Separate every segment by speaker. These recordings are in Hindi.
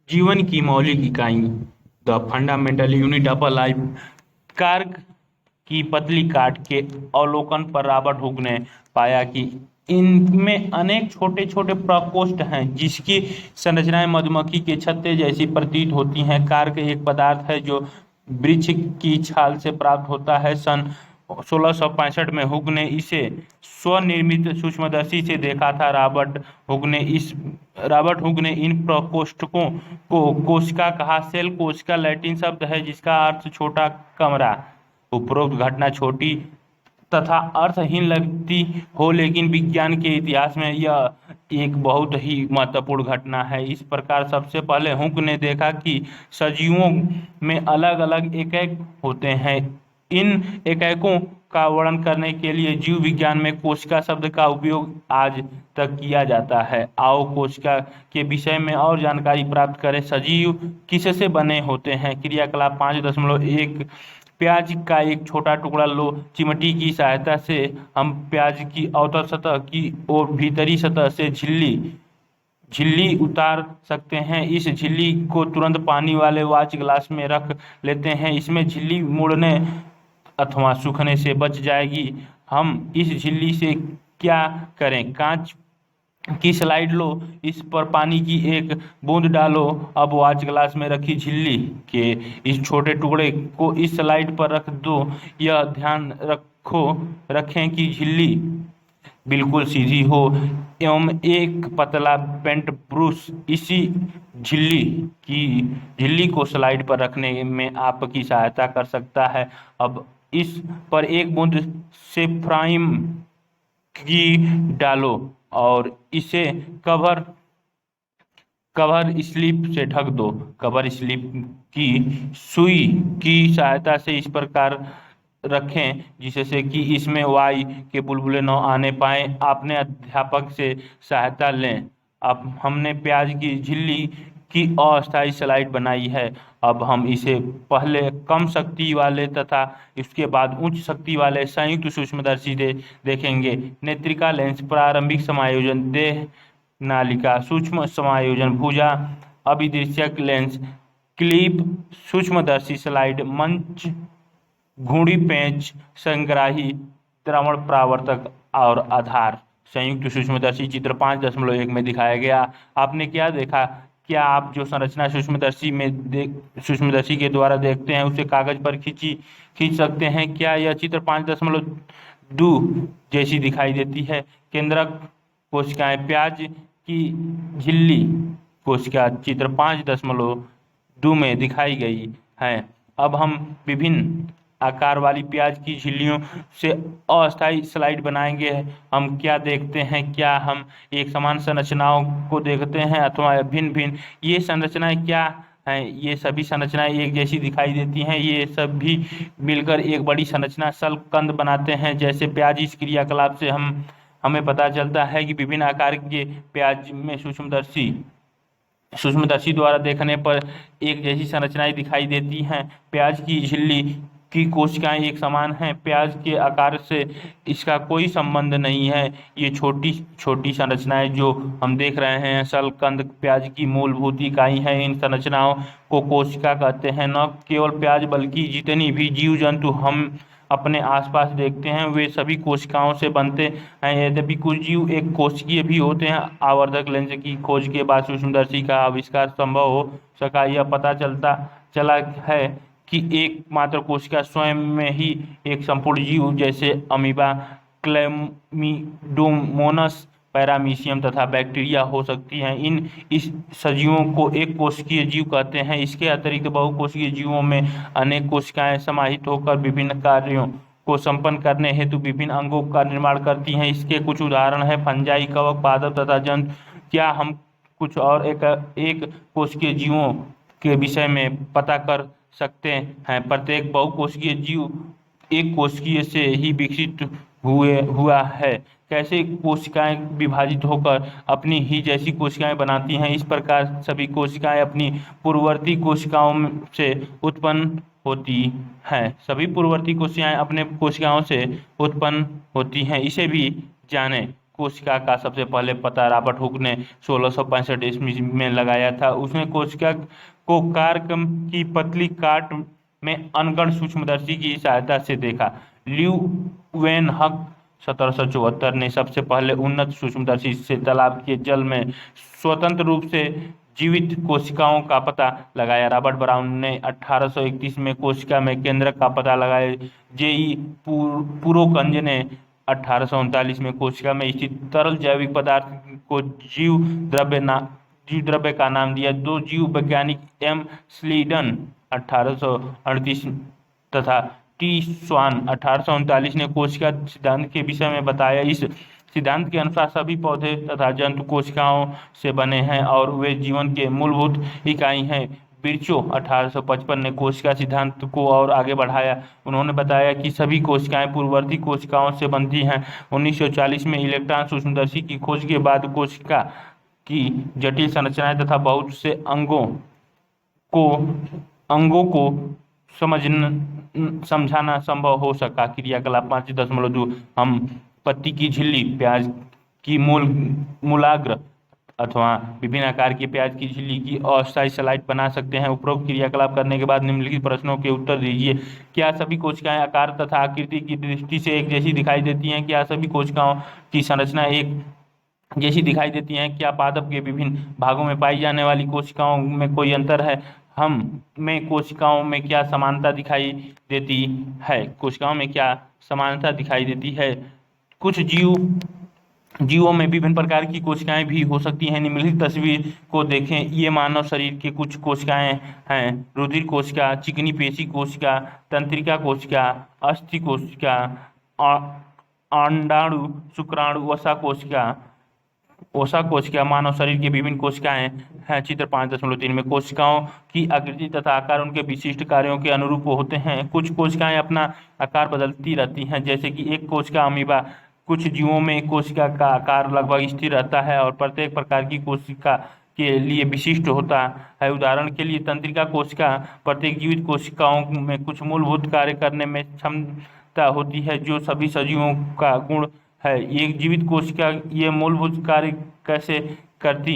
Speaker 1: जीवन की मौलिक इकाई the fundamental unit of a life. Cork की पतली काट के अवलोकन पर रॉबर्ट हुक ने पाया कि इनमें अनेक छोटे छोटे प्रकोष्ठ हैं जिसकी संरचनाएं मधुमक्खी के छत्ते जैसी प्रतीत होती हैं। कार्क एक पदार्थ है जो वृक्ष की छाल से प्राप्त होता है। सन 1665 में हुक ने इसे स्वनिर्मित सूक्ष्मदर्शी से देखा था। रॉबर्ट हुक ने इन प्रकोष्ठकों को कोशिका कहा। सेल कोशिका लैटिन शब्द है जिसका अर्थ छोटा कमरा। उपरोक्त घटना छोटी तथा अर्थहीन लगती हो, लेकिन विज्ञान के इतिहास में यह एक बहुत ही महत्वपूर्ण घटना है। इस प्रकार सबसे पहले हुक ने देखा कि सजीवों में अलग अलग एकक होते हैं। इन एककों का वर्णन करने के लिए जीव विज्ञान में कोशिका शब्द का उपयोग आज तक किया जाता है। आओ कोशिका के विषय में और जानकारी प्राप्त करें। सजीव किससे बने होते हैं? क्रियाकलाप 5.1। प्याज का एक छोटा टुकड़ा लो। चिमटी की सहायता से हम प्याज की अवतल सतह की और भीतरी सतह से झिल्ली उतार सकते हैं। इस झिल्ली को तुरंत पानी वाले वॉच ग्लास में रख लेते हैं। इसमें झिल्ली मुड़ने अथवा सूखने से बच जाएगी। हम इस झिल्ली से क्या करें? कांच की स्लाइड लो, इस पर पानी की एक बूंद डालो। अब वॉच ग्लास में रखी झिल्ली के इस छोटे टुकड़े को इस स्लाइड पर रख दो। यह ध्यान रखें कि झिल्ली बिल्कुल सीधी हो एवं एक पतला पेंट ब्रश इसी झिल्ली को स्लाइड पर रखने में आपकी सहायता कर सकता है। अब इस पर एक बूंद सेफ्राइम की डालो और इसे कवर स्लिप से ढक दो। कवर स्लिप की सुई की सहायता से इस प्रकार रखें जिससे कि इसमें वायु के बुलबुले न आने पाए। अपने अध्यापक से सहायता लें। अब हमने प्याज की झिल्ली की अस्थायी स्लाइड बनाई है। अब हम इसे पहले कम शक्ति वाले तथा इसके बाद उच्च शक्ति वाले संयुक्त सूक्ष्मदर्शी से देखेंगे। नेत्रिका लेंस, प्रारंभिक समायोजन, देह नालिका, सूक्ष्म समायोजन, भुजा, अभिदृश्यक लेंस, क्लिप, सूक्ष्मदर्शी स्लाइड, मंच, घुंडी पेंच, संग्राही, द्रवण परावर्तक और आधार। संयुक्त सूक्ष्मदर्शी चित्र 5.1 में दिखाया गया। आपने क्या देखा? क्या आप जो संरचना सूक्ष्मदर्शी के द्वारा देखते हैं उसे कागज पर खींच सकते हैं? क्या यह चित्र 5.2 जैसी दिखाई देती है? केंद्रक कोशिकाएं, प्याज की झिल्ली कोशिका चित्र 5.2 में दिखाई गई है। अब हम विभिन्न आकार वाली प्याज की झिल्लियों से अस्थायी स्लाइड बनाएंगे। हम क्या देखते हैं? क्या हम एक समान संरचनाओं को देखते हैं अथवा भिन्न भिन्न? ये संरचनाएं क्या हैं? ये सभी संरचनाएं एक जैसी दिखाई देती हैं। ये सब भी मिलकर एक बड़ी संरचना शल्ककंद बनाते हैं। जैसे प्याज, इस क्रियाकलाप से हमें पता चलता है कि विभिन्न आकार के प्याज में सूक्ष्मदर्शी द्वारा देखने पर एक जैसी संरचनाएं दिखाई देती हैं। प्याज की झिल्ली की कोशिकाएं एक समान हैं। प्याज के आकार से इसका कोई संबंध नहीं है। ये छोटी छोटी संरचनाएं जो हम देख रहे हैं शल्ककंद प्याज की मूलभूत इकाई हैं। इन संरचनाओं को कोशिका कहते हैं। न केवल प्याज बल्कि जितनी भी जीव जंतु हम अपने आसपास देखते हैं वे सभी कोशिकाओं से बनते हैं। यद्यपि कुछ जीव एक कोशिकीय भी होते हैं। आवर्धक लेंस की खोज के बाद सूक्ष्मदर्शी का आविष्कार संभव हो सका। यह पता चला है कि एकमात्र कोशिका स्वयं में ही एक संपूर्ण जीव जैसे अमीबा, क्लैमिडोमोनास, पैरामीशियम तथा बैक्टीरिया हो सकती हैं। इस सजीवों को एक कोशिकीय जीव कहते हैं। इसके अतिरिक्त बहुकोशिकीय जीवों में अनेक कोशिकाएं समाहित होकर विभिन्न कार्यों को संपन्न करने हेतु विभिन्न अंगों का निर्माण करती हैं। इसके कुछ उदाहरण हैं फंजाई, कवक, पादप तथा जंतु। क्या हम कुछ और एक कोशिकीय जीवों के विषय में पता कर सकते हैं? प्रत्येक बहुकोशिकीय जीव एक कोशिकीय से ही विकसित हुआ है। कैसे कोशिकाएं विभाजित होकर अपनी ही जैसी कोशिकाएं बनाती हैं? इस प्रकार सभी कोशिकाएं अपनी पूर्ववर्ती कोशिकाओं से उत्पन्न होती हैं। सभी पूर्ववर्ती कोशिकाएं अपने कोशिकाओं से उत्पन्न होती हैं। इसे भी जानें। कोशिका का सबसे पहले पता रॉबर्ट हुक ने 1665 ईस्वी में लगाया था। उसने कोशिका को कार्क की पतली काट में अनगढ़ सूक्ष्मदर्शी की सहायता से देखा। ल्यूवेनहक 1774 ने सबसे पहले उन्नत सूक्ष्मदर्शी से तालाब के जल में स्वतंत्र रूप से जीवित कोशिकाओं का पता लगाया। रॉबर्ट ब्राउन ने 1831 में कोशिका में केंद्रक का पता लगाया। जेई पुरोकंज ने 1839 में कोशिका में स्थित तरल जैविक पदार्थ को जीव द्रव्य का नाम दिया। दो जीव वैज्ञानिक एम स्लीडन 1838 तथा टी स्वान 1839 ने कोशिका सिद्धांत के विषय में बताया। इस सिद्धांत के अनुसार सभी पौधे तथा जंतु कोशिकाओं से बने हैं और वे जीवन के मूलभूत इकाई हैं। बिरचो 1855 ने कोशिका सिद्धांत को और आगे बढ़ाया। उन्होंने बताया कि सभी कोशिकाएं पूर्ववर्ती कोशिकाओं से बनती हैं। 1940 में इलेक्ट्रॉन सूक्ष्मदर्शी की खोज के बाद कोशिका की जटिल संरचनाएं तथा बहुत से अंगों को समझाना संभव हो सका। क्रियाकलाप 5.2 हम पत्ती की झिल्ली, प्याज की मूलाग्र अथवा विभिन्न आकार की प्याज की झिल्ली की अस्थायी स्लाइड बना सकते हैं। उपरोक्त क्रियाकलाप करने के बाद निम्नलिखित प्रश्नों के उत्तर दीजिए। क्या सभी कोशिकाएं आकार तथा आकृति की दृष्टि से एक जैसी दिखाई देती हैं? क्या सभी कोशिकाओं की संरचना एक जैसी दिखाई देती हैं? क्या पादप के विभिन्न भागों में पाई जाने वाली कोशिकाओं में कोई अंतर है? हम में कोशिकाओं में क्या समानता दिखाई देती है? कोशिकाओं में क्या समानता दिखाई देती है? कुछ जीवों में विभिन्न प्रकार की कोशिकाएं भी हो सकती हैं। निम्नलिखित तस्वीर को देखें। ये मानव शरीर की कुछ कोशिकाएं हैं। रुधिर कोशिका, चिकनी पेशी कोशिका, तंत्रिका कोशिका, अस्थि कोशिका, अंडाणु, शुक्राणु, वसा कोशिका मानव शरीर की विभिन्न कोशिकाएं हैं। चित्र 5.3 में कोशिकाओं की आकृति तथा आकार उनके विशिष्ट कार्यों के अनुरूप होते हैं। कुछ कोशिकाएं अपना आकार बदलती रहती हैं, जैसे कि एक कोशिका अमीबा। कुछ जीवों में कोशिका का आकार लगभग स्थिर रहता है और प्रत्येक प्रकार की कोशिका के लिए विशिष्ट होता है। उदाहरण के लिए तंत्रिका कोशिका प्रत्येक जीवित कोशिकाओं में कुछ मूलभूत कार्य करने में क्षमता होती है जो सभी सजीवों का गुण है। एक जीवित कोशिका ये मूलभूत कार्य कैसे करती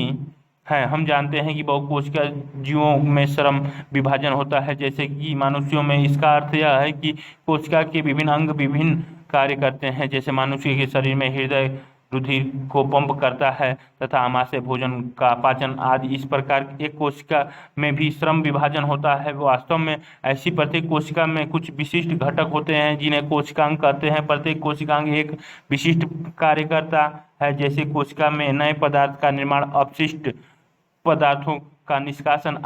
Speaker 1: है? हम जानते हैं कि बहुकोशिका जीवों में श्रम विभाजन होता है, जैसे कि मनुष्यों में। इसका अर्थ यह है कि कोशिका के विभिन्न अंग विभिन्न कार्य करते हैं। जैसे मनुष्य के शरीर में हृदय रुधिर को पंप करता है तथा आमाशय भोजन का पाचन आदि। इस प्रकार एक कोशिका में भी श्रम विभाजन होता है। वास्तव में ऐसी प्रत्येक कोशिका में कुछ विशिष्ट घटक होते हैं जिन्हें कोशिकांग कहते हैं। प्रत्येक कोशिकांग एक विशिष्ट कार्य करता है, जैसे कोशिका में नए पदार्थ का निर्माण, अपशिष्ट पदार्थों का निष्कासन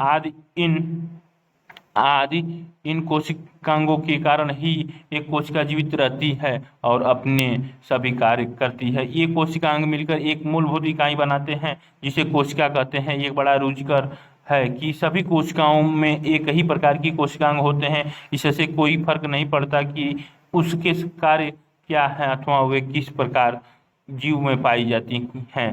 Speaker 1: आदि इन कोशिकांगों के कारण ही एक कोशिका जीवित रहती है और अपने सभी कार्य करती है। ये कोशिकांग मिलकर एक मूलभूत इकाई बनाते हैं जिसे कोशिका कहते हैं। ये बड़ा रुचिकर है कि सभी कोशिकाओं में एक ही प्रकार की कोशिकांग होते हैं। इससे कोई फर्क नहीं पड़ता कि उसके कार्य क्या है अथवा वे किस प्रकार जीव में पाई जाती हैं।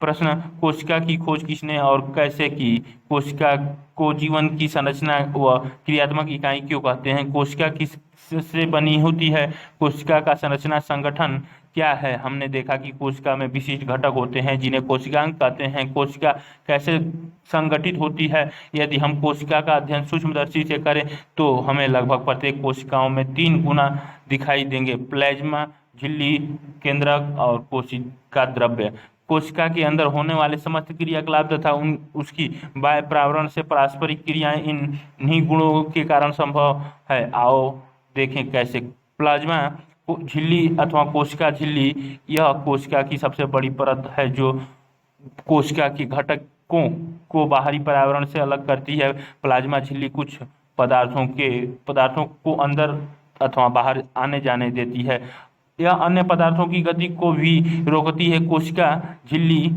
Speaker 1: प्रश्न, कोशिका की खोज किसने और कैसे की? कोशिका को जीवन की संरचना व क्रियात्मक इकाई क्यों कहते हैं? कोशिका किस से बनी होती है? कोशिका का संरचना संगठन क्या है? हमने देखा कि कोशिका में विशिष्ट घटक होते हैं जिन्हें कोशिकांग कहते हैं। कोशिका कैसे संगठित होती है? यदि हम कोशिका का अध्ययन सूक्ष्मदर्शी से करें तो हमें लगभग प्रत्येक कोशिकाओं में 3 गुना दिखाई देंगे: प्लाज्मा, झिल्ली, केंद्रक और कोशिका द्रव्य। कोशिका के अंदर होने वाले समस्त क्रियाकलाप तथा उसकी बाह्य प्रावरण से पारस्परिक क्रियाएं इन्हीं गुणों के कारण संभव है। आओ देखें कैसे। प्लाज्मा झिल्ली अथवा कोशिका झिल्ली यह कोशिका की सबसे बड़ी परत है जो कोशिका के घटकों को बाहरी पर्यावरण से अलग करती है। प्लाज्मा झिल्ली कुछ पदार्थों को अंदर अथवा बाहर आने जाने देती है। यह अन्य पदार्थों की गति को भी रोकती है। कोशिका झिल्ली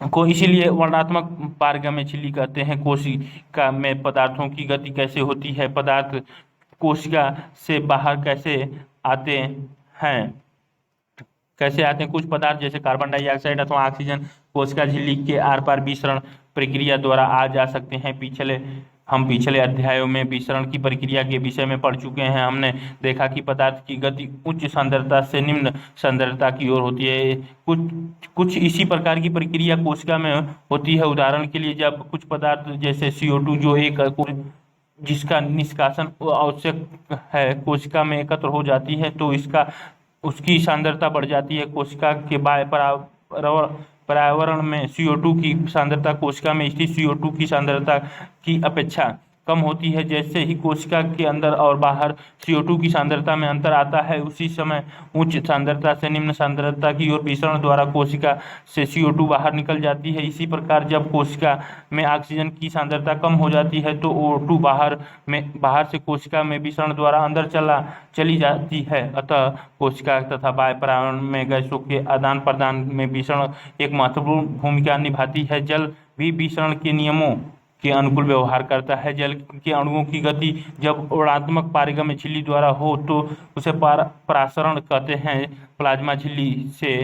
Speaker 1: को इसीलिए वर्णनात्मक पारगम्य झिल्ली कहते हैं। कोशिका में पदार्थों की गति कैसे होती है? पदार्थ कोशिका से बाहर कैसे आते हैं? कुछ पदार्थ जैसे कार्बन डाइऑक्साइड अथवा ऑक्सीजन कोशिका झिल्ली के आर पार विसरण प्रक्रिया द्वारा आ जा सकते हैं। पिछले हम पिछले अध्यायों में विसरण की प्रक्रिया के विषय में पढ़ चुके हैं। हमने देखा कि पदार्थ की गति उच्च सांद्रता से निम्न सांद्रता की ओर होती है। कुछ कुछ इसी प्रकार की प्रक्रिया कोशिका में होती है। उदाहरण के लिए जब कुछ पदार्थ जैसे CO2 जो एक जिसका निष्कासन आवश्यक है कोशिका में एकत्र हो जाती है तो उसकी सांद्रता बढ़ जाती है। कोशिका के बाह्य पर्यावरण में CO2 की सांद्रता कोशिका में स्थित CO2 की सांद्रता की अपेक्षा कम होती है। जैसे ही कोशिका के अंदर और बाहर CO2 की सांद्रता में अंतर आता है उसी समय उच्च सांद्रता से निम्न सांद्रता की ओर विसरण द्वारा कोशिका से CO2 बाहर निकल जाती है। इसी प्रकार जब कोशिका में ऑक्सीजन की सांद्रता कम हो जाती है तो O2 बाहर से कोशिका में विसरण द्वारा अंदर चली जाती है। अतः कोशिका तथा बाह्य पर्यावरण में गैसों के आदान प्रदान में विसरण एक महत्वपूर्ण भूमिका निभाती है। जल भी विसरण के नियमों के अनुकूल व्यवहार करता है। जल के अणुओं की गति जब ऋणात्मक पारगम्य झिल्ली द्वारा हो तो उसे परासरण कहते हैं। प्लाज्मा झिल्ली से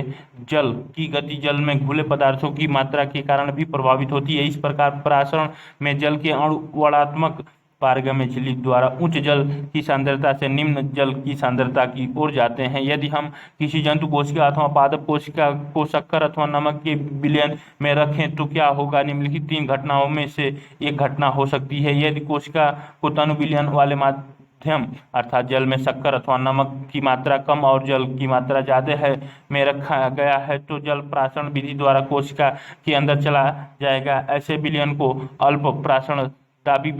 Speaker 1: जल की गति जल में घुले पदार्थों की मात्रा के कारण भी प्रभावित होती है। इस प्रकार परासरण में जल के अणु ऋणात्मक पारगम्य झिल्ली द्वारा उच्च जल की सांद्रता से निम्न जल की सांद्रता की ओर जाते हैं। यदि हम किसी जंतु कोशिका अथवा पादप कोशिका को शक्कर अथवा नमक के विलयन में रखें तो क्या होगा? निम्नलिखित 3 घटनाओं में से एक घटना हो सकती है। यदि कोशिका को तनु विलयन वाले माध्यम अर्थात जल में शक्कर अथवा नमक की मात्रा कम और जल की मात्रा ज्यादा है में रखा गया है तो जल प्राशन विधि द्वारा कोशिका के अंदर चला जाएगा। ऐसे विलयन को अल्प प्राशनदाबी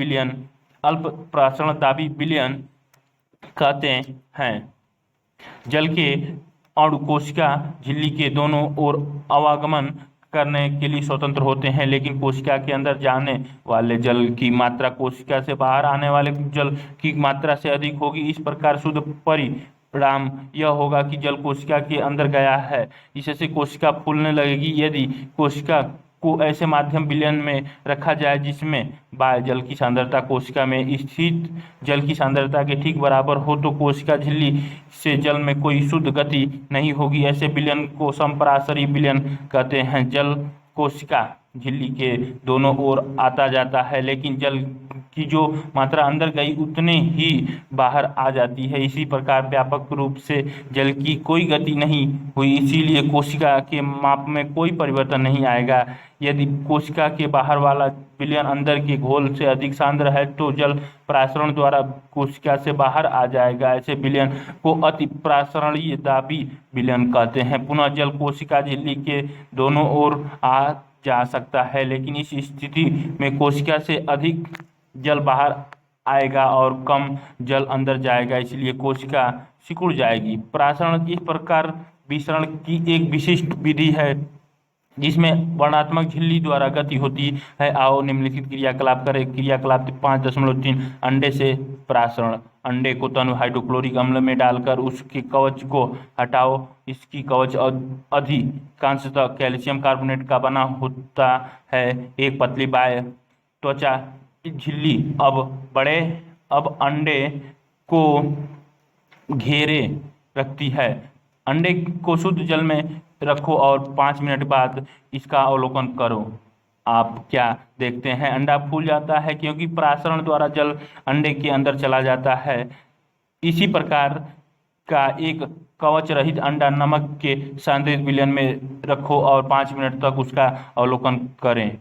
Speaker 1: विलयन कहते हैं। जल के अणु कोशिका झिल्ली के दोनों ओर आवागमन करने के लिए स्वतंत्र होते हैं, लेकिन कोशिका के अंदर जाने वाले जल की मात्रा कोशिका से बाहर आने वाले जल की मात्रा से अधिक होगी। इस प्रकार शुद्ध परिणाम यह होगा कि जल कोशिका के अंदर गया है, इससे कोशिका फूलने लगेगी। यदि कोशिका को ऐसे माध्यम विलयन में रखा जाए जिसमें बाह्य जल की सांद्रता कोशिका में स्थित जल की सांद्रता के ठीक बराबर हो तो कोशिका झिल्ली से जल में कोई शुद्ध गति नहीं होगी। ऐसे विलयन को समपराशरी विलयन कहते हैं। जल कोशिका झिल्ली के दोनों ओर आता जाता है, लेकिन जल की जो मात्रा अंदर गई उतने ही बाहर आ जाती है। इसी प्रकार व्यापक रूप से जल की कोई गति नहीं हुई, इसीलिए कोशिका के माप में कोई परिवर्तन नहीं आएगा। यदि कोशिका के बाहर वाला विलयन अंदर के घोल से अधिक सांद्र है तो जल प्रासरण द्वारा कोशिका से बाहर आ जाएगा। ऐसे विलयन को अति प्रासरणीय दाबी विलयन कहते हैं। पुनः जल कोशिका झिल्ली के दोनों ओर आ जा सकता है, लेकिन इस स्थिति में कोशिका से अधिक जल बाहर आएगा और कम जल अंदर जाएगा, इसलिए कोशिका सिकुड़ जाएगी। प्रासरण इस प्रकार विसरण की एक विशिष्ट विधि है जिसमें वर्णात्मक झिल्ली द्वारा गति होती है। आओ निम्नलिखित क्रियाकलाप करें। क्रियाकलाप 5.3 अंडे से प्रासरण। अंडे को तनु हाइड्रोक्लोरिक अम्ल में डालकर उसके कवच को हटाओ। इसकी कवच अधिकांशतः कैल्शियम कार्बोनेट का बना होता है। एक पतली बाह्य त्वचा झिल्ली अब अंडे को घेरे रखती है। अंडे को शुद्ध जल में रखो और 5 मिनट बाद इसका अवलोकन करो। आप क्या देखते हैं? अंडा फूल जाता है क्योंकि प्रासरण द्वारा जल अंडे के अंदर चला जाता है। इसी प्रकार का एक कवच रहित अंडा नमक के सांद्रित विलयन में रखो और 5 मिनट तक उसका अवलोकन करें।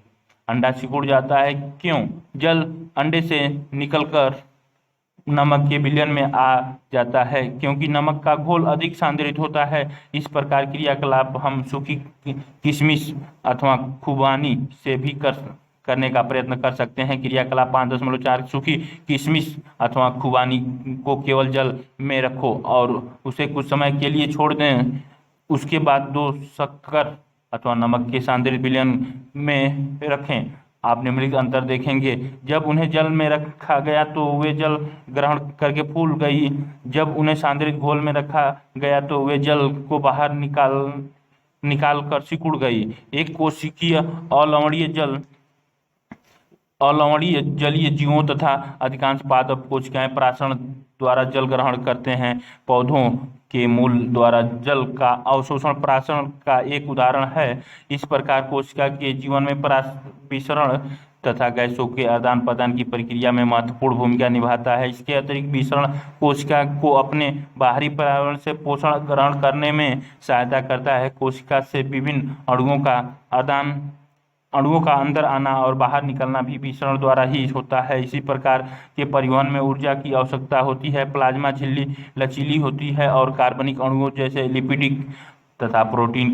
Speaker 1: अंडा सिकुड़ जाता है क्यों? जल अंडे से निकलकर नमक के विलयन में आ जाता है क्योंकि नमक का घोल अधिक सांद्रित होता है। इस प्रकार क्रियाकलाप हम सूखी किशमिश अथवा खुबानी से भी करने का प्रयत्न कर सकते हैं। क्रियाकलाप 5.4 सूखी किशमिश अथवा खुबानी को केवल जल में रखो और उसे कुछ समय के लिए छोड़ दें। उसके बाद 2 शक्कर अथवा नमक के सांद्रित विलयन में रखें। आप निम्नलिखित अंतर देखेंगे। जब उन्हें जल में रखा गया तो वे जल ग्रहण करके फूल गई। जब उन्हें सांद्रित घोल में रखा गया तो वे जल को बाहर निकाल कर सिकुड़ गई। एक कोशिकीय अलवणीय जलीय जीवों तथा अधिकांश पादप कोशिकाएं प्रासरण द्वारा जल ग्रहण करते हैं। पौधों के मूल द्वारा जल का अवशोषण प्रासरण का एक उदाहरण है। इस प्रकार कोशिका के जीवन में विसरण तथा गैसों के आदान प्रदान की प्रक्रिया में महत्वपूर्ण भूमिका निभाता है। इसके अतिरिक्त विसरण कोशिका को अपने बाहरी पर्यावरण से पोषण ग्रहण करने में सहायता करता है। कोशिका से विभिन्न अणुओं का अंदर आना और बाहर निकलना भी विसरण द्वारा ही होता है। इसी प्रकार के परिवहन में ऊर्जा की आवश्यकता होती है। प्लाज्मा झिल्ली लचीली होती है और कार्बनिक अणुओं जैसे लिपिडिक तथा प्रोटीन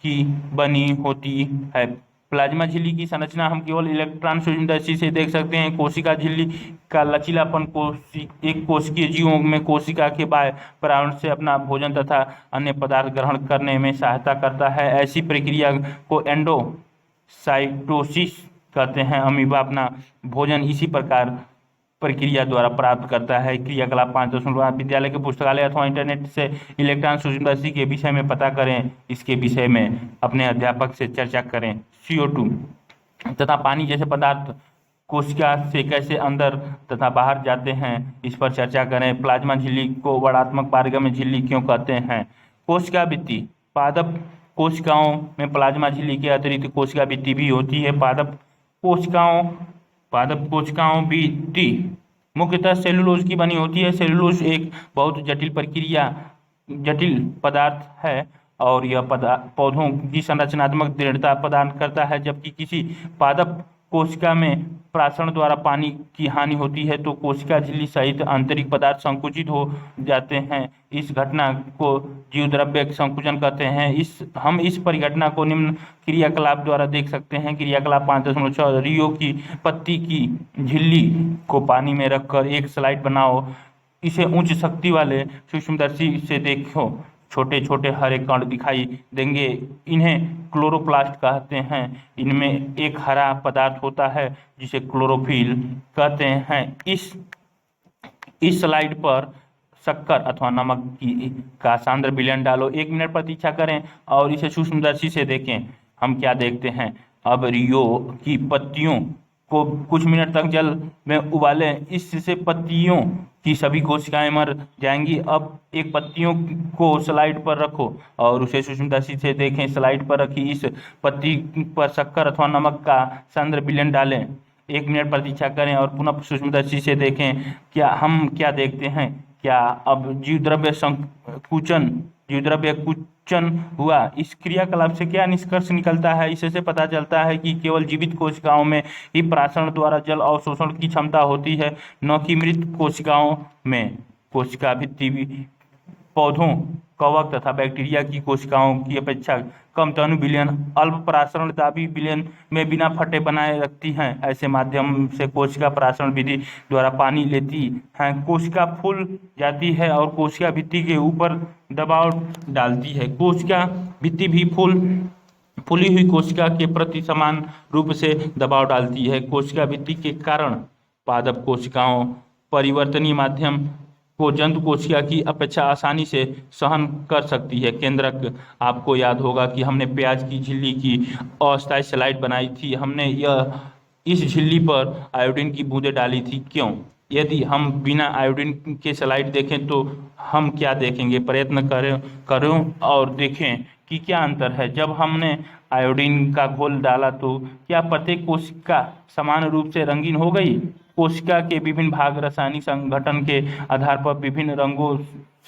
Speaker 1: की बनी होती है। है। प्लाज्मा झिल्ली की संरचना हम केवल इलेक्ट्रॉन सूक्ष्मदर्शी से देख सकते हैं। कोशिका झिल्ली का लचीलापन एक कोशिकीय जीवों में कोशिका के बाह्य पर्यावरण से अपना भोजन तथा अन्य पदार्थ ग्रहण करने में सहायता करता है। ऐसी प्रक्रिया को एंडोसाइटोसिस कहते हैं। अमीबा अपना भोजन इसी प्रक्रिया द्वारा प्राप्त करता है। क्रियाकलाप 5.8 विद्यालय के पुस्तकालय अथवा इंटरनेट से इलेक्ट्रॉन सूक्ष्मदर्शी के विषय में पता करें। इसके विषय में अपने अध्यापक से चर्चा करें। CO2 तथा पानी जैसे पदार्थ कोशिका से कैसे अंदर तथा बाहर जाते हैं, इस पर चर्चा करें। प्लाज्मा झिल्ली को वर्णात्मक पारगम्य झिल्ली क्यों कहते हैं? कोशिका भित्ति। पादप कोशिकाओं में प्लाज्मा झिल्ली के अतिरिक्त कोशिका भित्ति भी होती है। पादप कोशिकाओं भित्ति मुख्यतः सेलुलोज की बनी होती है। सेलुलोज एक बहुत जटिल पदार्थ है और यह पौधों की संरचनात्मक दृढ़ता प्रदान करता है। जबकि किसी पादप कोशिका में प्राशन द्वारा पानी की हानि होती है तो कोशिका झिल्ली सहित आंतरिक पदार्थ संकुचित हो जाते हैं। इस घटना को जीवद्रव्य संकुचन कहते हैं। हम इस परिघटना को निम्न क्रियाकलाप द्वारा देख सकते हैं। क्रियाकलाप 5.6 रियो की पत्ती की झिल्ली को पानी में रखकर एक स्लाइड बनाओ। इसे उच्च शक्ति वाले सूक्ष्मदर्शी से देखो। छोटे छोटे हरे कण दिखाई देंगे। इन्हें क्लोरोप्लास्ट कहते हैं। इनमें एक हरा पदार्थ होता है जिसे क्लोरोफिल कहते हैं। इस स्लाइड पर शक्कर अथवा नमक का सांद्र विलयन डालो। 1 मिनट प्रतीक्षा करें और इसे सूक्ष्मदर्शी से देखें। हम क्या देखते हैं? अब रियो की पत्तियों को कुछ मिनट तक जल में उबालें। इससे पत्तियों की सभी कोशिकाएं मर जाएंगी। अब एक पत्तियों को स्लाइड पर रखो और उसे सूक्ष्मदर्शी से देखें। स्लाइड पर रखी इस पत्ती पर शक्कर अथवा नमक का सांद्र विलयन डालें। 1 मिनट प्रतीक्षा करें और पुनः सूक्ष्मदर्शी से देखें। हम क्या देखते हैं? क्या अब जीवद्रव्य कुचन हुआ? इस क्रियाकलाप से क्या निष्कर्ष निकलता है? इससे पता चलता है कि केवल जीवित कोशिकाओं में ही प्राशन द्वारा जल अवशोषण की क्षमता होती है, न कि मृत कोशिकाओं में। कोशिका भित्ति पौधों, कवक तथा बैक्टीरिया की कोशिकाओं की अपेक्षा कम तनु विलयन, अल्प प्रासरण दाबी विलयन में बिना फटे बनाए रखती हैं। ऐसे माध्यम से कोशिका प्रासरण विधि द्वारा पानी लेती हैं। कोशिका फूल जाती है और कोशिका भित्ति के ऊपर दबाव डालती है। कोशिका भित्ति भी फूली हुई कोशिका के प्रति समान रूप से दबाव डालती है। कोशिका भित्ति के कारण पादप कोशिकाओं परिवर्तनीय माध्यम को जंतु कोशिका की अपेक्षा आसानी से सहन कर सकती है। केंद्रक। आपको याद होगा कि हमने प्याज की झिल्ली की अस्थायी स्लाइड बनाई थी। हमने इस झिल्ली पर आयोडीन की बूंदें डाली थी। क्यों? यदि हम बिना आयोडीन के स्लाइड देखें तो हम क्या देखेंगे? प्रयत्न करें और देखें कि क्या अंतर है। जब हमने आयोडीन का घोल डाला तो क्या प्रत्येक कोशिका समान रूप से रंगीन हो गई? कोशिका के विभिन्न भाग रासायनिक संगठन के आधार पर विभिन्न रंगों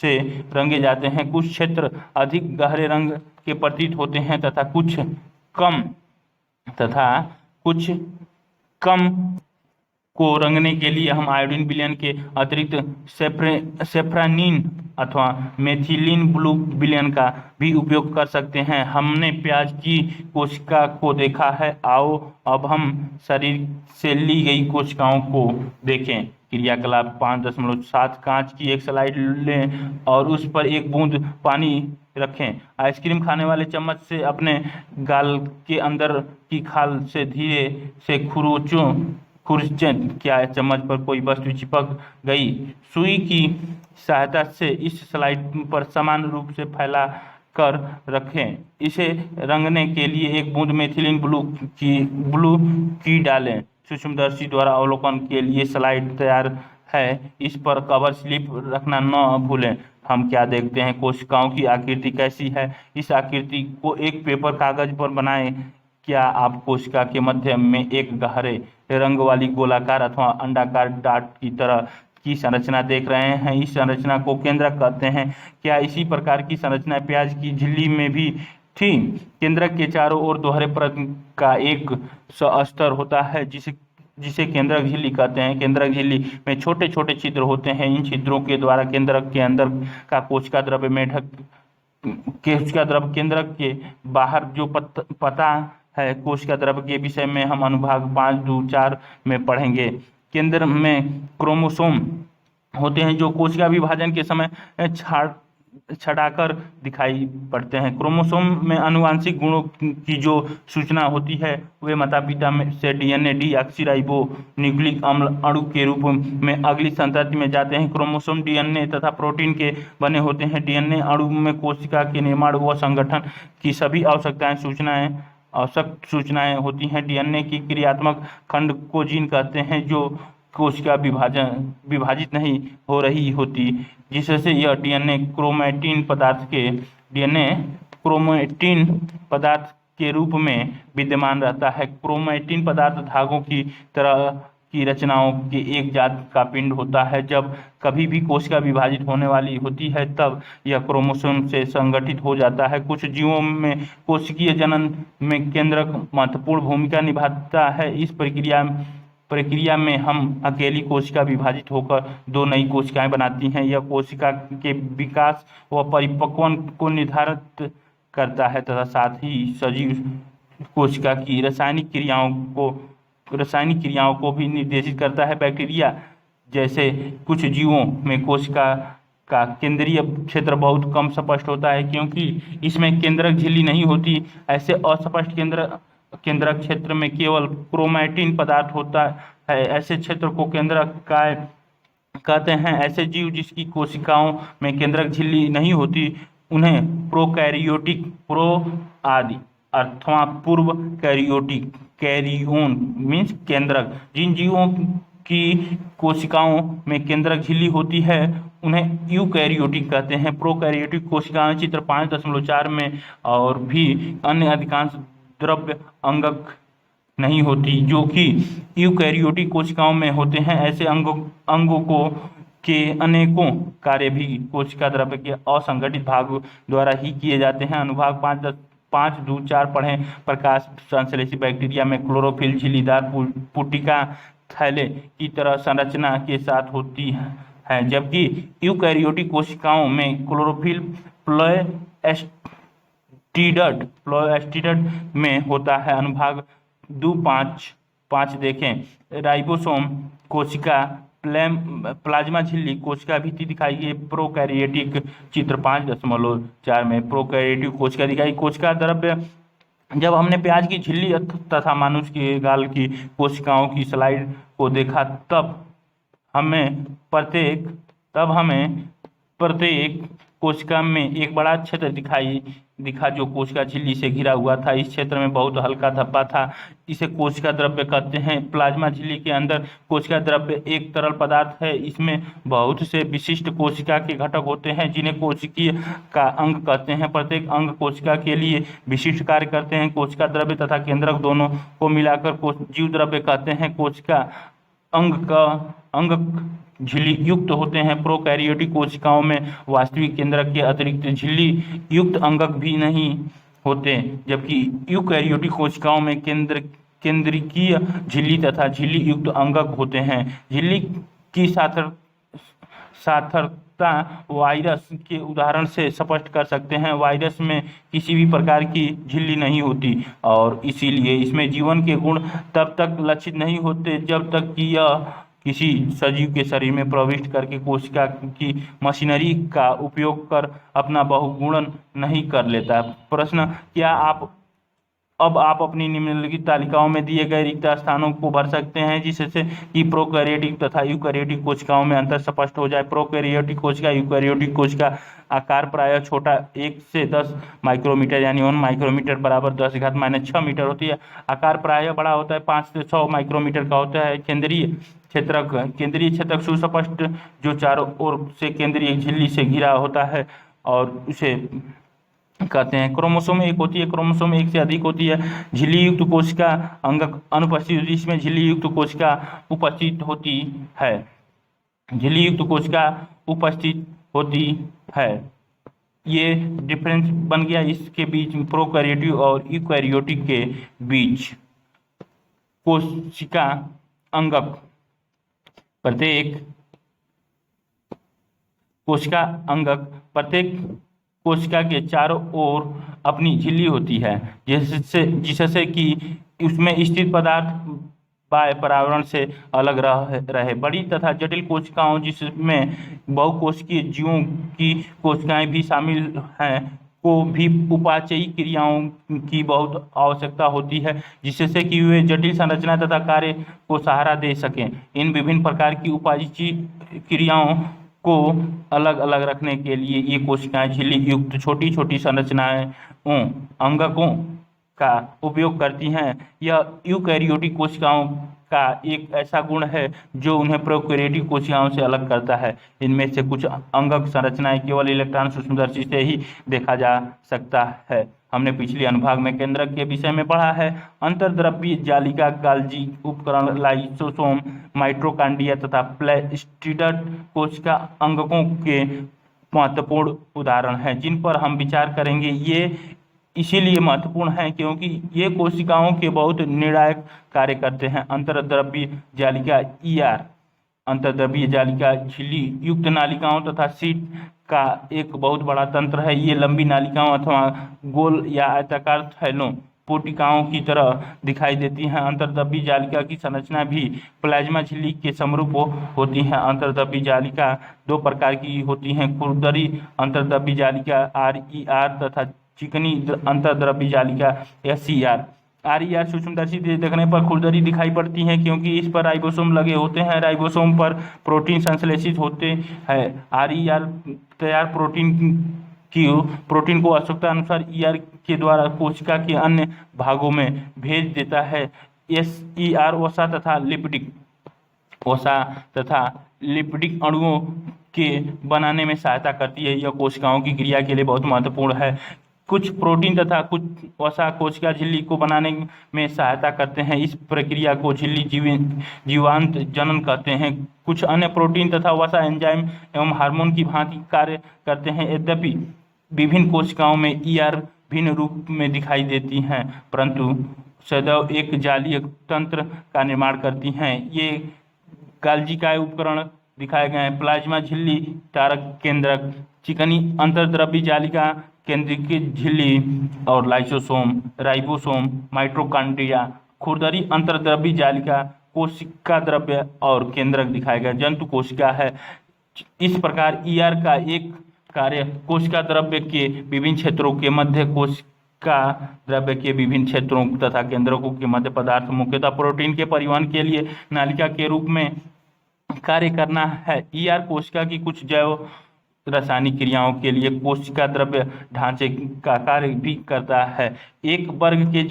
Speaker 1: से रंगे जाते हैं। कुछ क्षेत्र अधिक गहरे रंग के प्रतीत होते हैं तथा कुछ कम को रंगने के लिए हम आयोडीन विलयन के अतिरिक्त सेफ्रानिन अथवा मेथिलीन ब्लू विलयन का भी उपयोग कर सकते हैं। हमने प्याज की कोशिका को देखा है। आओ अब हम शरीर से ली गई कोशिकाओं को देखें। क्रियाकलाप 5.7 कांच की एक स्लाइड लें और उस पर एक बूंद पानी रखें। आइसक्रीम खाने वाले चम्मच से अपने गाल के अंदर की खाल से धीरे से खुरचें। क्या चम्मच पर कोई वस्तु चिपक गई? सुई की सहायता से इस स्लाइड पर समान रूप से फैला कर रखें। इसे रंगने के लिए एक बूंद मेथिलीन ब्लू की डालें। सूक्ष्मदर्शी द्वारा अवलोकन के लिए स्लाइड तैयार है। इस पर कवर स्लिप रखना न भूलें। हम क्या देखते हैं? कोशिकाओं की आकृति कैसी है? इस आकृति को एक पेपर कागज पर बनाएं। क्या आप कोशिका के मध्य में एक गहरे रंग वाली गोलाकार अथवा अंडाकार डाट की तरह की संरचना देख रहे हैं? इस संरचना को केंद्रक कहते हैं। क्या इसी प्रकार की संरचना प्याज की झिल्ली में भी थी? केंद्रक के चारों ओर दोहरे परत का एक स्तर होता है जिसे केंद्रक झिल्ली कहते हैं। केंद्रक झिल्ली में छोटे छोटे छिद्र होते हैं। इन छिद्रों के द्वारा केंद्रक के अंदर का कोशिका द्रव्य में कोशिका द्रव्य केंद्रक के बाहर जो पता है कोशिका द्रव्य के विषय में हम अनुभाग 5.2.4 में पढ़ेंगे। केंद्र में क्रोमोसोम होते हैं जो कोशिका विभाजन के समय छटाकर दिखाई पड़ते हैं। क्रोमोसोम में आनुवंशिक गुणों की जो सूचना होती है वे माता पिता में से डीएनए डीऑक्सीराइबो न्यूक्लिक अम्ल अणु के रूप में अगली संतति में जाते हैं। क्रोमोसोम डीएनए तथा प्रोटीन के बने होते हैं। डीएनए अणु में कोशिका के निर्माण व संगठन की सभी आवश्यक सूचनाएं होती हैं। डीएनए की क्रियात्मक खंड को जीन कहते हैं जो कोशिका विभाजित नहीं हो रही होती, जिससे यह डीएनए क्रोमैटिन पदार्थ के रूप में विद्यमान रहता है। क्रोमैटिन पदार्थ धागों की तरह की रचनाओं के एक जात का पिंड होता है। जब कभी भी कोशिका विभाजित होने वाली होती है तब यह क्रोमोसोम से संगठित हो जाता है। कुछ जीवों में कोशिकीय जनन में केंद्रक महत्वपूर्ण भूमिका निभाता है। इस प्रक्रिया में हम अकेली कोशिका विभाजित होकर दो नई कोशिकाएं बनाती हैं। यह कोशिका के विकास व परिपक्वन को निर्धारित करता है तथा साथ ही सजीव कोशिका की रासायनिक क्रियाओं को भी निर्देशित करता है। बैक्टीरिया जैसे कुछ जीवों में कोशिका का केंद्रीय क्षेत्र बहुत कम स्पष्ट होता है क्योंकि इसमें केंद्रक झिल्ली नहीं होती। ऐसे अस्पष्ट केंद्रक क्षेत्र में केवल क्रोमैटिन पदार्थ होता है। ऐसे क्षेत्र को केंद्रक कहते हैं। ऐसे जीव जिसकी कोशिकाओं में केंद्रक झिल्ली नहीं होती उन्हें प्रोकैरियोटिक आदि अथवा पूर्व कैरियोटिक कैरियोन मीन्स केंद्रक। जिन जीवों की कोशिकाओं में केंद्रक झिल्ली होती है उन्हें यूकैरियोटिक कहते हैं। प्रोकैरियोटिक कोशिकाएं चित्र 5.4 में और भी अन्य अधिकांश द्रव्य अंगक नहीं होती जो कि यूकैरियोटिक कोशिकाओं में होते हैं। ऐसे अंगों के अनेकों कार्य भी कोशिका द्रव्य के असंगठित भाग द्वारा ही किए जाते हैं। अनुभाग 5.2.4 पढ़ें। प्रकाश संश्लेषी बैक्टीरिया में क्लोरोफिल झिल्लीदार पुटिका थैले की तरह संरचना के साथ होती है, जबकि यूकैरियोटिक कोशिकाओं में क्लोरोफिल प्लोएस्टिडड में होता है। अनुभाग 2.5 देखें। राइबोसोम कोशिका प्लाज्मा झिल्ली कोशिका भित्ति दिखाई गई। प्रोकैरियोटिक चित्र 5.4 में प्रोकैरियोटिक कोशिका दिखाई। कोशिका द्रव्य जब हमने प्याज की झिल्ली तथा मनुष्य के गाल की कोशिकाओं की स्लाइड को देखा तब हमें प्रत्येक कोशिका में एक बड़ा क्षेत्र दिखा जो कोशिका झिल्ली से घिरा हुआ था। इस क्षेत्र में बहुत हल्का धब्बा था। इसे कोशिका द्रव्य कहते हैं। प्लाज्मा झिल्ली के अंदर कोशिका द्रव्य एक तरल पदार्थ है। इसमें बहुत से विशिष्ट कोशिका के घटक होते हैं जिन्हें कोशिकीय का अंग कहते हैं। प्रत्येक अंग कोशिका के लिए विशिष्ट कार्य करते हैं। कोशिका द्रव्य तथा केंद्रक दोनों को मिलाकर जीव द्रव्य कहते हैं। कोशिका अंग झिल्ली युक्त होते हैं। प्रोकैरियोटिक कोशिकाओं में वास्तविक केंद्रक के अतिरिक्त झिल्ली युक्त अंगक भी नहीं होते, जबकि यूकैरियोटिक कोशिकाओं में केंद्रकीय झिल्ली तथा झिल्ली युक्त अंगक होते हैं। झिल्ली की सार्थकता वायरस के उदाहरण से स्पष्ट कर सकते हैं। वायरस में किसी भी प्रकार की झिल्ली नहीं होती और इसीलिए इसमें जीवन के गुण तब तक लक्षित नहीं होते जब तक कि यह किसी सजीव के शरीर में प्रविष्ट करके कोशिका की मशीनरी का उपयोग कर अपना बहुगुणन नहीं कर लेता। प्रश्न, क्या आप अपनी निम्नलिखित तालिकाओं में दिए गए रिक्त स्थानों को भर सकते हैं जिससे कि प्रोकैरियोटिक तथा यूकैरियोटिक कोशिकाओं में अंतर स्पष्ट हो जाए। प्रोकैरियोटिक कोशिका यूकैरियोटिक कोशिका आकार प्रायः छोटा 1 से 10 माइक्रोमीटर यानी 1 माइक्रोमीटर बराबर 10⁻⁶ मीटर होती है। आकार प्रायः बड़ा होता है, 5 से 6 माइक्रोमीटर का होता है। केंद्रीय क्षेत्रक सुस्पष्ट जो चारों ओर से केंद्रीय झिल्ली से घिरा होता है और उसे कहते हैं। क्रोमोसोम एक होती है, क्रोमोसोम एक से अधिक होती है। झिल्ली युक्त कोशिका अंगक अनुपस्थित होती है, इसमें झिल्ली युक्त कोशिका उपस्थित होती है। झिल्ली युक्त कोशिका उपस्थित होती है। ये डिफरेंस बन गया इसके बीच, प्रोकैरियोटिक और यूकैरियोटिक के बीच। कोशिका अंगक प्रत्येक कोशिका अंगक प्रत्येक कोशिका के चारों ओर अपनी झिल्ली होती है, जिससे कि उसमें स्थित पदार्थ बाह्य पर्यावरण से अलग रहे। बड़ी तथा जटिल कोशिकाओं, जिसमें बहुकोशिकीय जीवों की कोशिकाएं भी शामिल हैं, को भी उपाचयी क्रियाओं की बहुत आवश्यकता होती है, जिससे कि वे जटिल संरचना तथा कार्य को सहारा दे सकें। इन विभिन्न प्रकार की उपाचयी क्रियाओं को अलग अलग रखने के लिए ये कोशिकाएं झिल्ली युक्त छोटी छोटी संरचनाओं अंगकों का उपयोग करती हैं। यह यूकैरियोटिक कोशिकाओं का एक ऐसा गुण है जो उन्हें प्रोकैरियोटिक कोशिकाओं से अलग करता है। इनमें से कुछ अंगक संरचनाएं केवल इलेक्ट्रॉन सूक्ष्मदर्शी से ही देखा जा सकता है। हमने पिछले अनुभाग में केंद्रक के विषय में पढ़ा है। अंतर्द्रव्यीय जालिका, गाल्जी उपकरण, लाइसोसोम, माइटोकॉन्ड्रिया तथा प्लास्टिड कोशिका अंगकों के महत्वपूर्ण उदाहरण हैं, जिन पर हम विचार करेंगे। ये इसीलिए महत्वपूर्ण है क्योंकि ये कोशिकाओं के बहुत निर्णायक कार्य करते हैं। अंतर्द्रव्यीय जालिका ER अंतर्द्रव्यीय जालिका झिल्ली युक्त नालिकाओं तथा सीट का एक बहुत बड़ा तंत्र है। ये लंबी नालिकाओं अथवा गोल या आयताकार थैलों पोटिकाओं की तरह दिखाई देती हैं। अंतर्द्रव्यीय जालिका की संरचना भी प्लाज्मा झिल्ली के समरूप होती है। अंतर्द्रव्यीय जालिका दो प्रकार की होती हैं, खुरदरी अंतर्द्रव्यीय जालिका RER तथा चिकनी अंतर्द्रव्यीय जालिका SCR। RER सूक्ष्मदर्शी से देखने पर खुरदरी दिखाई पड़ती है क्योंकि इस पर राइबोसोम लगे होते हैं। राइबोसोम पर प्रोटीन संश्लेषित होते हैं। RER तैयार प्रोटीन को आवश्यकता अनुसार ER के द्वारा कोशिका के अन्य भागों में भेज देता है। SER वसा तथा लिपिडिक अणुओं के बनाने में सहायता करती है। यह कोशिकाओं की क्रिया के लिए बहुत महत्वपूर्ण है। कुछ प्रोटीन तथा कुछ वसा कोशिका झिल्ली को बनाने में सहायता करते हैं। इस प्रक्रिया को झिल्ली जीवांत जनन कहते हैं। कुछ अन्य प्रोटीन तथा वसा एंजाइम एवं हार्मोन की भांति कार्य करते हैं। यद्यपि विभिन्न कोशिकाओं में ER भिन्न रूप में दिखाई देती हैं, परंतु सदैव एक जालीय तंत्र का निर्माण करती हैं। ये गाल्जी का उपकरण दिखाए गए हैं। प्लाज्मा झिल्ली, टारक केंद्रक, चिकनी अंतर्द्रव्यीय जालिका, केंद्रीय झिल्ली और लाइसोसोम, राइबोसोम, माइटोकॉन्ड्रिया, खुरदरी अंतर्द्रव्यीय जालिका, कोशिका द्रव्य और केंद्रक दिखाए गए। जंतु कोशिका है। इस प्रकार ER का एक कार्य कोशिका द्रव्य के विभिन्न क्षेत्रों के मध्य, कोशिका द्रव्य के विभिन्न क्षेत्रों तथा केंद्रकों के मध्य पदार्थ, मुख्यतः प्रोटीन के परिवहन के लिए नालिका के रूप में कार्य करना है। ER कोशिका की कुछ जैव रासायनिक क्रियाओं के लिए कोशिका द्रव्य ढांचे का कार्य भी करता है। एक वर्ग के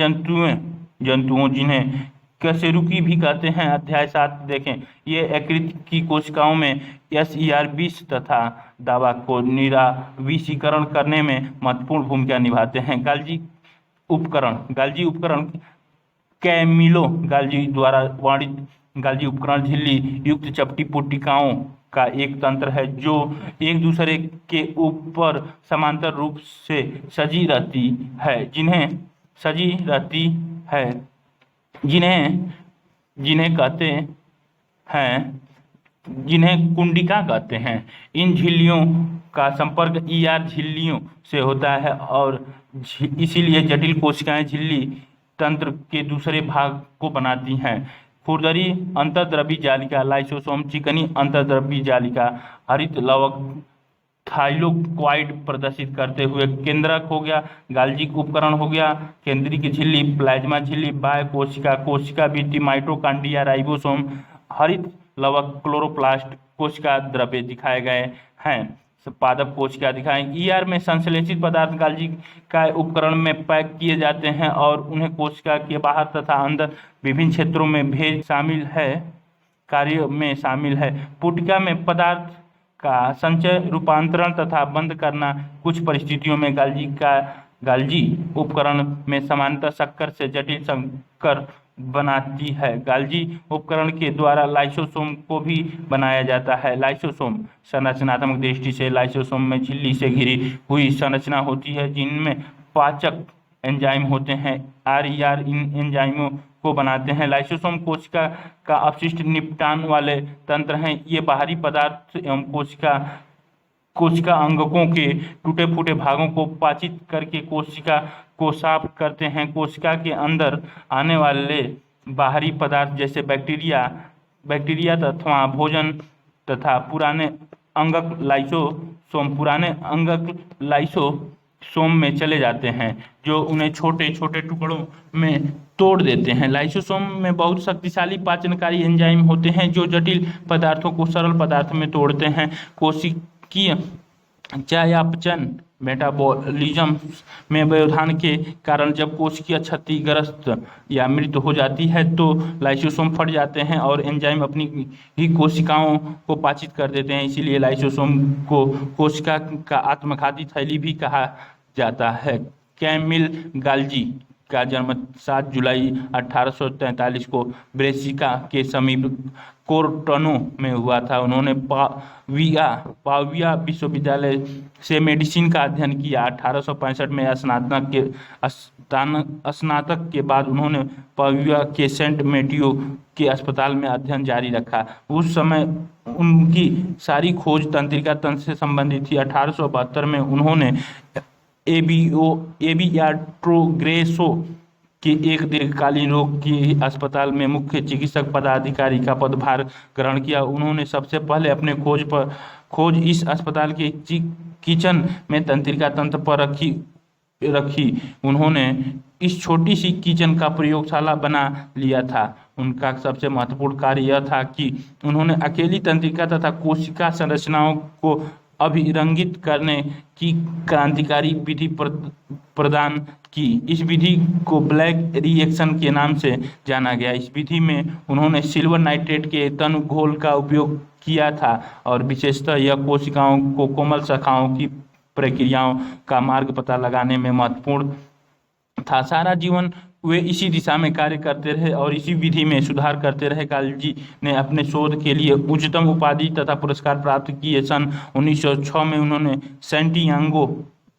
Speaker 1: जंतुओं जिन्हें कशेरुकी भी कहते हैं, अध्याय 7 देखें। ये यकृत की कोशिकाओं में SER20 तथा दवा को निरावीसीकरण करने में महत्वपूर्ण भूमिका निभाते हैं। गाल्जी उपकरण कैमिलो गाल्जी द्वारा वर्णित गाल्जी उपकरण झिल्ली युक्त चपटी पोटिकाओं का एक तंत्र है जो एक दूसरे के ऊपर समांतर रूप से सजी रहती है, जिन्हें कुंडिका कहते हैं। इन झिल्लियों का संपर्क ER झिल्लियों से होता है और इसीलिए जटिल कोशिकाएं झिल्ली तंत्र के दूसरे भाग को बनाती हैं। खुरदरी अंतर्द्रव्यीय जालिका, लाइसोसोम, चिकनी अंतर्द्रव्यीय जालिका, हरित लवक थाइलोक्वाइड प्रदर्शित करते हुए केंद्रक हो गया। गाल्जी उपकरण हो गया। केंद्रीय झिल्ली, प्लाज्मा झिल्ली, बाह्य कोशिका, कोशिका भित्ति, माइटोकॉन्ड्रिया, राइबोसोम, हरित लवक, क्लोरोप्लास्ट, कोशिका द्रव्य दिखाए गए हैं। पादप कोशिका दिखाएं। ER में संश्लेषित पदार्थ गाल्जी का उपकरण में पैक किए जाते हैं और उन्हें कोशिका के बाहर तथा अंदर विभिन्न क्षेत्रों में भेज कार्य में शामिल है। पुटिका में पदार्थ का संचय, रूपांतरण तथा बंद करना कुछ परिस्थितियों में गाल्जी का गाल्जी उपकरण में सामान्यतः शक्कर से जटिल संकर बनाती है। गाल्जी उपकरण के द्वारा लाइसोसोम को भी बनाया जाता है। लाइसोसोम संरचनात्मक दृष्टि से लाइसोसोम में झिल्ली से घिरी हुई संरचना होती है जिनमें पाचक एंजाइम होते हैं। आर इन एंजाइमों को बनाते हैं। लाइसोसोम कोशिका का अपशिष्ट निपटान वाले तंत्र हैं। ये बाहरी पदार्थ एवं कोशिका अंगकों के टूटे फूटे भागों को पाचित करके कोशिका को साफ करते हैं। कोशिका के अंदर आने वाले बाहरी पदार्थ जैसे बैक्टीरिया तथा भोजन तथा पुराने अंगक लाइसोसोम में चले जाते हैं जो उन्हें छोटे छोटे टुकड़ों में तोड़ देते हैं। लाइसोसोम में बहुत शक्तिशाली पाचनकारी एंजाइम होते हैं जो जटिल पदार्थों को सरल पदार्थ में तोड़ते हैं। कोशिकीय चयापचय मेटाबॉलिज्म में व्यवधान के कारण जब कोशिकीय क्षतिग्रस्त या मृत हो जाती है तो लाइसोसोम फट जाते हैं और एंजाइम अपनी ही कोशिकाओं को पाचित कर देते हैं। इसीलिए लाइसोसोम को कोशिका का आत्मघाती थैली भी कहा जाता है। कैमिल गाल्जी का जन्म 7 जुलाई 1843 को ब्रेसिका के समीप कोर्टनो में हुआ था। उन्होंने पाविया विश्वविद्यालय से मेडिसिन का अध्ययन किया। 1865 में स्नातक के बाद उन्होंने पाविया के सेंट मेटियो के अस्पताल में अध्ययन जारी रखा। उस समय उनकी सारी खोज तंत्रिका तंत्र से संबंधित थी। 1872 में उन्होंने एबियाट्रोग्रेसो के एक दीर्घकालीन रोग की अस्पताल में मुख्य चिकित्सक पदाधिकारी का पदभार ग्रहण किया। उन्होंने सबसे पहले अपने खोज इस अस्पताल के किचन में तंत्रिका तंत्र पर रखी। उन्होंने इस छोटी सी किचन का प्रयोगशाला बना लिया था। उनका सबसे महत्वपूर्ण कार्य यह था कि उन्होंने अकेली तंत्रिका तथा कोशिका संरचनाओं को अभिरंगित करने की क्रांतिकारी विधि प्रदान की। इस विधि को ब्लैक रिएक्शन के नाम से जाना गया। इस विधि में उन्होंने सिल्वर नाइट्रेट के तनु घोल का उपयोग किया था और विशेषतः यह कोशिकाओं को कोमल शाखाओं की प्रक्रियाओं का मार्ग पता लगाने में महत्वपूर्ण था। सारा जीवन वे इसी दिशा में कार्य करते रहे और इसी विधि में सुधार करते रहे। गाल्जी ने अपने शोध के लिए उच्चतम उपाधि तथा पुरस्कार प्राप्त किए। सन 1906 में उन्होंने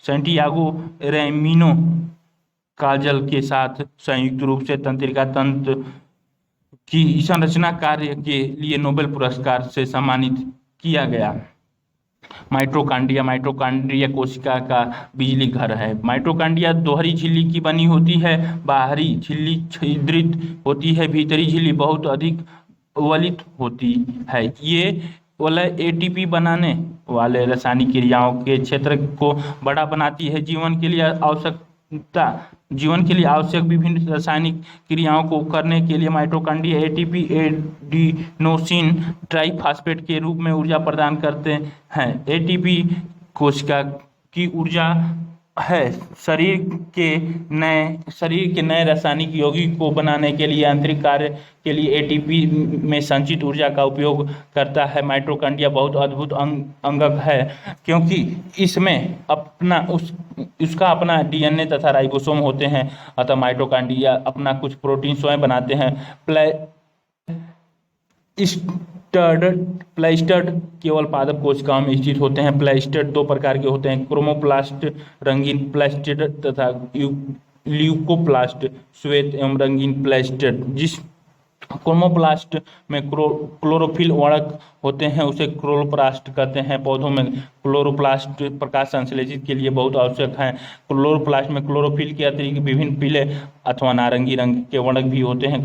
Speaker 1: सैंटियागो रेमिनो काजल के साथ संयुक्त रूप से तंत्रिका तंत्र की संरचना कार्य के लिए नोबेल पुरस्कार से सम्मानित किया गया। माइटोकॉन्ड्रिया कोशिका का बिजली घर है। माइटोकॉन्ड्रिया दोहरी झिल्ली की बनी होती है। बाहरी झिल्ली छिद्रित होती है, भीतरी झिल्ली बहुत अधिक वलित होती है। ये वलय एटीपी बनाने वाले रासायनिक क्रियाओं के क्षेत्र को बड़ा बनाती है। जीवन के लिए आवश्यक विभिन्न रासायनिक क्रियाओं को करने के लिए माइटोकॉन्ड्रिया एटीपी एडिनोसिन ट्राइफॉस्फेट के रूप में ऊर्जा प्रदान करते हैं। एटीपी कोशिका की ऊर्जा है। शरीर के नए रासायनिक यौगिक को बनाने के लिए यांत्रिक कार्य के लिए एटीपी में संचित ऊर्जा का उपयोग करता है। माइटोकॉन्ड्रिया बहुत अद्भुत अंगक है क्योंकि इसमें उसका अपना डीएनए तथा राइबोसोम होते हैं। अतः माइटोकॉन्ड्रिया अपना कुछ प्रोटीन स्वयं बनाते हैं। प्लास्टिड केवल पादप कोशिकाओं में स्थित होते हैं। प्लास्टिड दो प्रकार के होते हैं, क्रोमोप्लास्ट रंगीन प्लास्टिड तथा ल्यूकोप्लास्ट श्वेत एवं रंगीन प्लास्टिड। जिस क्रोमोप्लास्ट में क्लोरोफिल वर्णक होते हैं उसे क्लोरोप्लास्ट कहते हैं। पौधों में क्लोरोप्लास्ट प्रकाश संश्लेषित के लिए बहुत आवश्यक है। क्लोरोप्लास्ट में क्लोरोफिल के अतिरिक्त विभिन्न पीले अथवा नारंगी रंग के वर्णक भी होते हैं।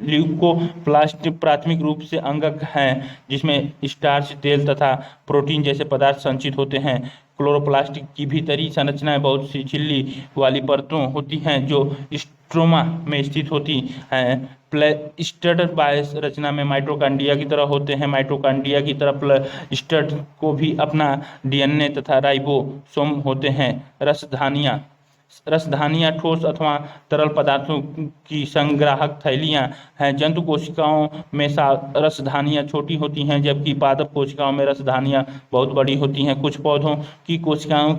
Speaker 1: ल्यूकोप्लास्ट प्राथमिक रूप से अंगक हैं जिसमें स्टार्च, तेल तथा प्रोटीन जैसे पदार्थ संचित होते हैं। क्लोरोप्लास्ट की भीतरी संरचनाएं बहुत सी झिल्ली वाली परतों होती हैं जो स्ट्रोमा में स्थित होती हैं। प्लास्टिड बाह्य रचना में माइटोकॉन्ड्रिया की तरह होते हैं। माइटोकॉन्ड्रिया की तरह प्लास्टिड को भी अपना डीएनए तथा राइबोसोम होते हैं। रसधानियां ठोस अथवा तरल पदार्थों की संग्राहक थैलियां हैं। जंतु कोशिकाओं में रसधानियां छोटी होती हैं जबकि पादप कोशिकाओं में रसधानियां बहुत बड़ी होती हैं। कुछ पौधों की कोशिकाओं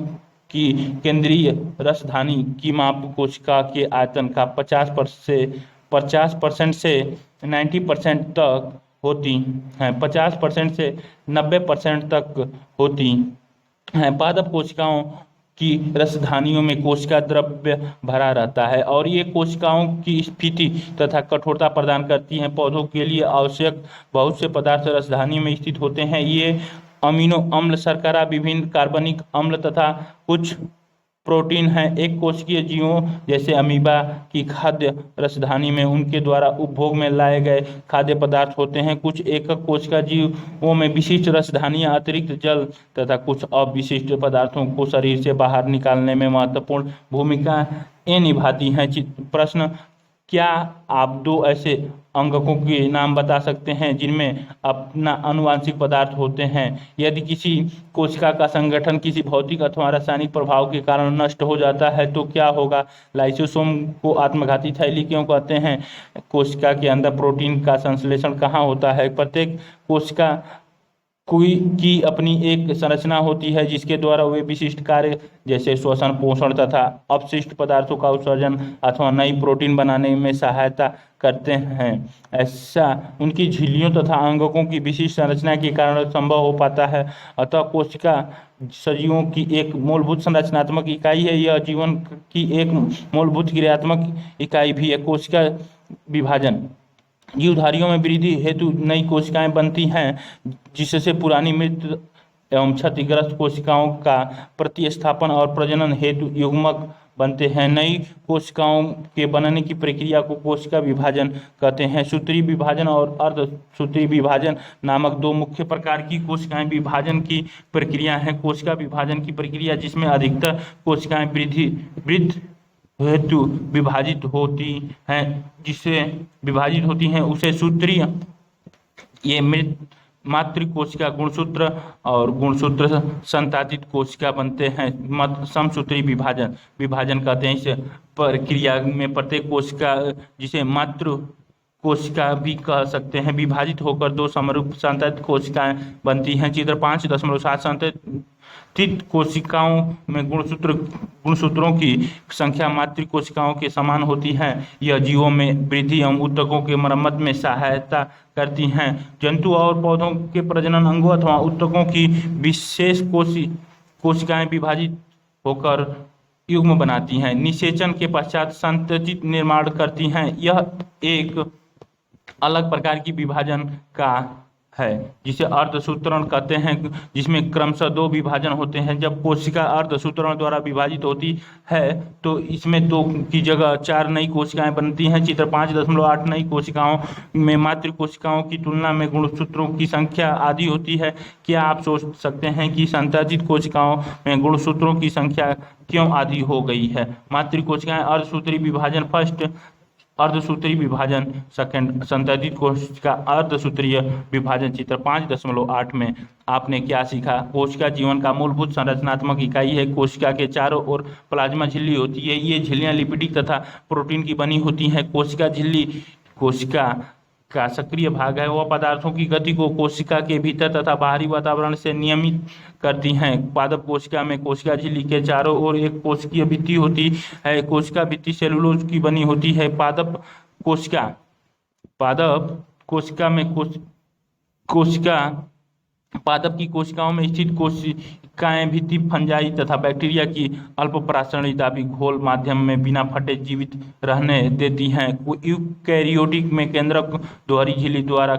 Speaker 1: की केंद्रीय रसधानी की माप कोशिका के आयतन का 50% से 90% तक होती है। 50% से 90% तक होती हैं। पादप कोशिकाओं की रसधानियों में कोशिका द्रव्य भरा रहता है और ये कोशिकाओं की स्फीति तथा कठोरता प्रदान करती हैं। पौधों के लिए आवश्यक बहुत से पदार्थ रसधानियों में स्थित होते हैं। ये अमीनो अम्ल, शर्करा, विभिन्न कार्बनिक अम्ल तथा कुछ प्रोटीन हैं। एक कोशिकीय जीवों जैसे अमीबा की खाद्य रसधानी में उनके द्वारा उपभोग में लाए गए खाद्य पदार्थ होते हैं। कुछ एकक कोशिका जीवों में विशिष्ट रसधानियां अतिरिक्त जल तथा कुछ अविशिष्ट पदार्थों को शरीर से बाहर निकालने में महत्वपूर्ण भूमिकाएं निभाती हैं। प्रश्न: क्या आप दो ऐसे अंगकों के नाम बता सकते हैं जिनमें अपना आनुवंशिक पदार्थ होते हैं? यदि किसी कोशिका का संगठन किसी भौतिक अथवा रासायनिक प्रभाव के कारण नष्ट हो जाता है तो क्या होगा? लाइसोसोम को आत्मघाती थैली क्यों कहते हैं? कोशिका के अंदर प्रोटीन का संश्लेषण कहाँ होता है? प्रत्येक कोशिका की अपनी एक संरचना होती है जिसके द्वारा वे विशिष्ट कार्य जैसे श्वसन, पोषण तथा अपशिष्ट पदार्थों का उत्सर्जन अथवा नई प्रोटीन बनाने में सहायता करते हैं। ऐसा उनकी झिल्लियों तथा अंगकों की विशिष्ट संरचना के कारण संभव हो पाता है। अतः कोशिका सजीवों की एक मूलभूत संरचनात्मक इकाई है। यह जीवन की एक मूलभूत क्रियात्मक इकाई भी है। कोशिका विभाजन: जीवधारियों में वृद्धि हेतु नई कोशिकाएं बनती हैं जिससे पुरानी मृत एवं क्षतिग्रस्त कोशिकाओं का प्रतिस्थापन और प्रजनन हेतु युग्मक बनते हैं। नई कोशिकाओं के बनने की प्रक्रिया को कोशिका विभाजन कहते हैं। सूत्रीय विभाजन और अर्धसूत्रीय विभाजन नामक दो मुख्य प्रकार की कोशिकाएं विभाजन की प्रक्रिया है। कोशिका विभाजन की प्रक्रिया जिसमें अधिकतर कोशिकाएं वृद्धि हेतु विभाजित होती हैं उसे सूत्रीय ये मातृकोशिका गुणसूत्र और गुणसूत्र संतादित कोशिका बनते हैं। समसूत्री विभाजन कहते हैं। इस प्रक्रिया में प्रत्येक कोशिका, जिसे मातृ कोशिका भी कह सकते हैं, विभाजित होकर दो समरूप संतादित कोशिकाएं बनती हैं। चित्र 5.7 संतादित कोशिकाओं में गुणसूत्रों की संख्या मातृ कोशिकाओं के समान होती है। यह जीवों में वृद्धि एवं ऊतकों के मरम्मत में सहायता करती हैं। जंतु और पौधों के प्रजनन अंगों अथवा ऊतकों की विशेष कोशिकाएं विभाजित होकर युग्म बनाती हैं। निषेचन के पश्चात संतति निर्माण करती हैं। यह एक अलग प्रकार की विभाजन का है जिसे अर्धसूत्रण कहते हैं, जिसमें क्रमशः दो विभाजन होते हैं। जब कोशिका अर्धसूत्रण द्वारा विभाजित होती है तो इसमें दो की जगह 4 नई कोशिकाएं बनती हैं। चित्र 5.8 नई कोशिकाओं में मातृ कोशिकाओं की तुलना में गुणसूत्रों की संख्या आधी होती है। क्या आप सोच सकते हैं कि संतादित कोशिकाओं में गुणसूत्रों की संख्या क्यों आधी हो गई है? मातृ कोशिकाएं अर्धसूत्री विभाजन फर्स्ट, अर्धसूत्रीय विभाजन सेकंड, संतादित कोशिका अर्धसूत्रीय विभाजन। चित्र 5.8 में आपने क्या सीखा? कोशिका जीवन का मूलभूत संरचनात्मक इकाई है। कोशिका के चारों ओर प्लाज्मा झिल्ली होती है। ये झिल्लियां लिपिडिक तथा प्रोटीन की बनी होती हैं। कोशिका झिल्ली कोशिका का सक्रिय भाग है। वह पदार्थों की गति को कोशिका के भीतर तथा बाहरी वातावरण से नियमित करती हैं। पादप कोशिका में कोशिका झिल्ली के चारों ओर एक कोशिकीय भित्ति होती है। कोशिका भित्ति सेलुलोज की बनी होती है। पादप की कोशिकाओं में स्थित कोशिकाएं भित्ति फंजाई तथा बैक्टीरिया की अल्पप्राशंसिक घोल माध्यम में बिना फटे जीवित रहने देती हैं। यूकैरियोटिक में केंद्रक दोहरी झिल्ली द्वारा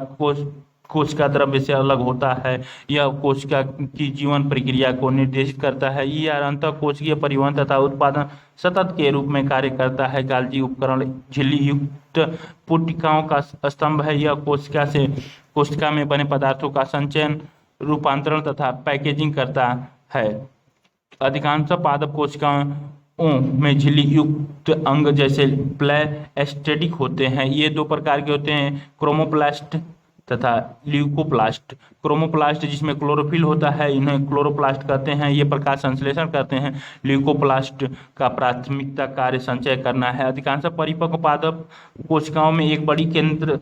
Speaker 1: कोशिका द्रव्य से अलग होता है। यह कोशिका की जीवन प्रक्रिया को निर्देशित करता है। यह अंतःकोशिकीय परिवहन तथा उत्पादन सतत के रूप में कार्य करता है। गाल्जी उपकरण झिल्ली युक्त पुटिकाओं का स्तंभ है। यह कोशिका में बने पदार्थों का संचयन, रूपांतरण तथा पैकेजिंग करता है। अधिकांश पादप कोशिकाओं में झिल्ली युक्त अंग जैसे प्लेस्टेटिक होते हैं। ये 2 प्रकार के होते हैं, क्रोमोप्लास्ट तथा ल्यूकोप्लास्ट। क्रोमोप्लास्ट जिसमें क्लोरोफिल होता है, इन्हें क्लोरोप्लास्ट कहते हैं। ये प्रकाश संश्लेषण करते हैं। ल्यूकोप्लास्ट का प्राथमिकता कार्य संचय करना है। अधिकांश परिपक्व पादप कोशिकाओं में एक बड़ी केंद्र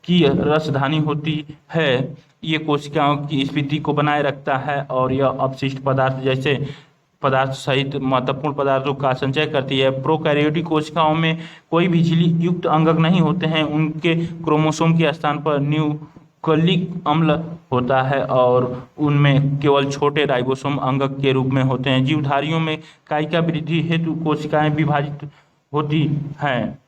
Speaker 1: की रसधानी होती है। ये कोशिकाओं की स्फीति को बनाए रखता है और यह अपशिष्ट पदार्थ जैसे पदार्थ सहित महत्वपूर्ण पदार्थों का संचय करती है। प्रोकैरियोटिक कोशिकाओं में कोई भी झिल्ली युक्त अंगक नहीं होते हैं। उनके क्रोमोसोम के स्थान पर न्यूक्लिक अम्ल होता है और उनमें केवल छोटे राइबोसोम अंगक के रूप में होते हैं। जीवधारियों में कायिका वृद्धि हेतु कोशिकाएं विभाजित होती हैं।